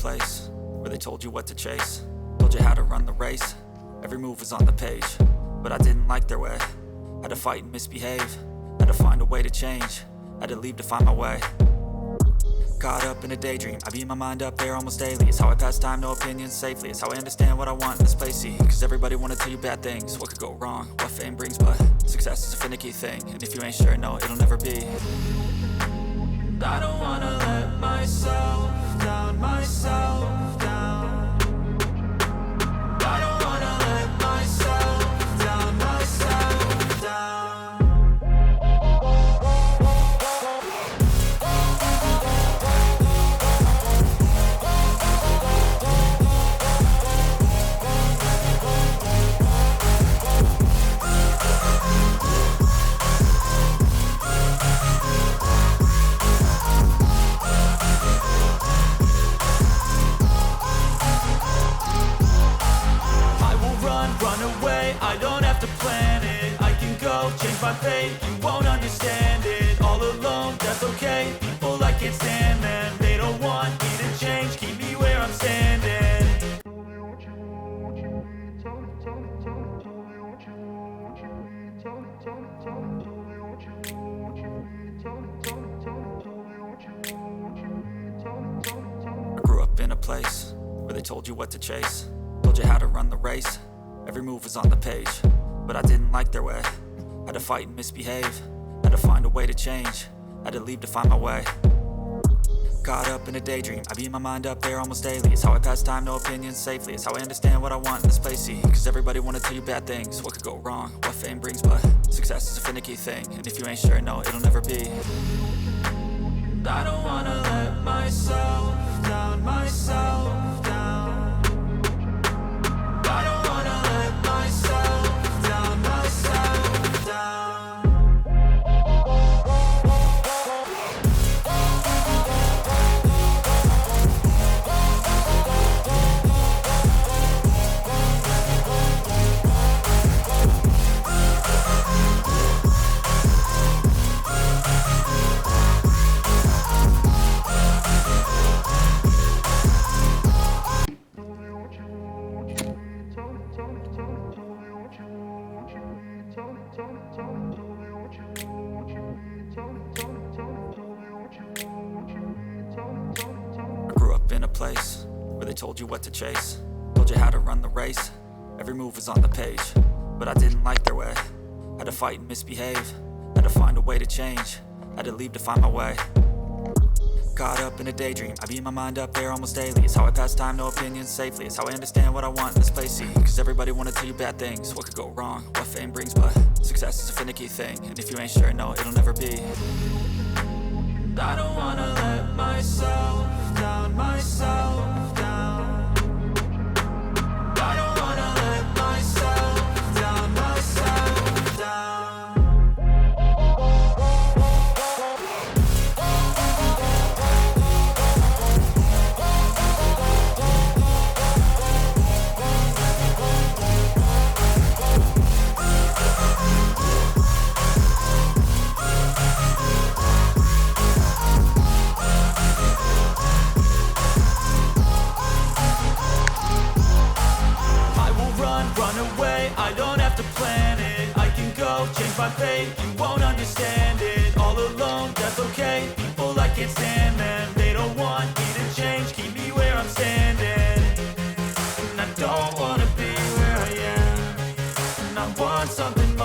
place where they told you what to chase, told you how to run the race. Every move was on the page, but I didn't like their way. Had to fight and misbehave, had to find a way to change, had to leave to find my way. Caught up in a daydream, I beat my mind up there almost daily. It's how I pass time, no opinions safely. It's how I understand what I want in this place, see. Cause everybody wanna tell you bad things, what could go wrong, what fame brings. But success is a finicky thing, and if you ain't sure, no, it'll never be. I don't wanna let myself down, myself down. I don't wanna let myself down, myself down. I don't have to plan it, I can go change my fate. You won't understand it, all alone, that's okay. People I can't stand them, they don't want me to change, keep me where I'm standing. I grew up in a place where they told you what to chase, told you how to run the race. Every move was on the page, but I didn't like their way. Had to fight and misbehave, had to find a way to change, had to leave to find my way. Caught up in a daydream, I beat my mind up there almost daily. It's how I pass time, no opinions safely. It's how I understand what I want in this place, see. Cause everybody wanna tell you bad things, what could go wrong, what fame brings. But success is a finicky thing, and if you ain't sure, no, it'll never be. I don't wanna let myself down, myself down. I don't wanna let myself down, myself down. Place where they told you what to chase, told you how to run the race. Every move was on the page, but I didn't like their way. Had to fight and misbehave, had to find a way to change, had to leave to find my way. Caught up in a daydream, I beat my mind up there almost daily. It's how I pass time, no opinions safely. It's how I understand what I want in this place, see. Cause everybody wanna tell you bad things, what could go wrong, what fame brings. But success is a finicky thing, and if you ain't sure, no, it'll never be. I don't wanna let myself down, myself down. I don't wanna let myself down, myself down. I don't have to plan it, I can go change my fate. You won't understand it, all alone, that's okay. People I can't stand them, they don't want me to change, keep me where I'm standing. And I don't wanna be where I am, and I want something more.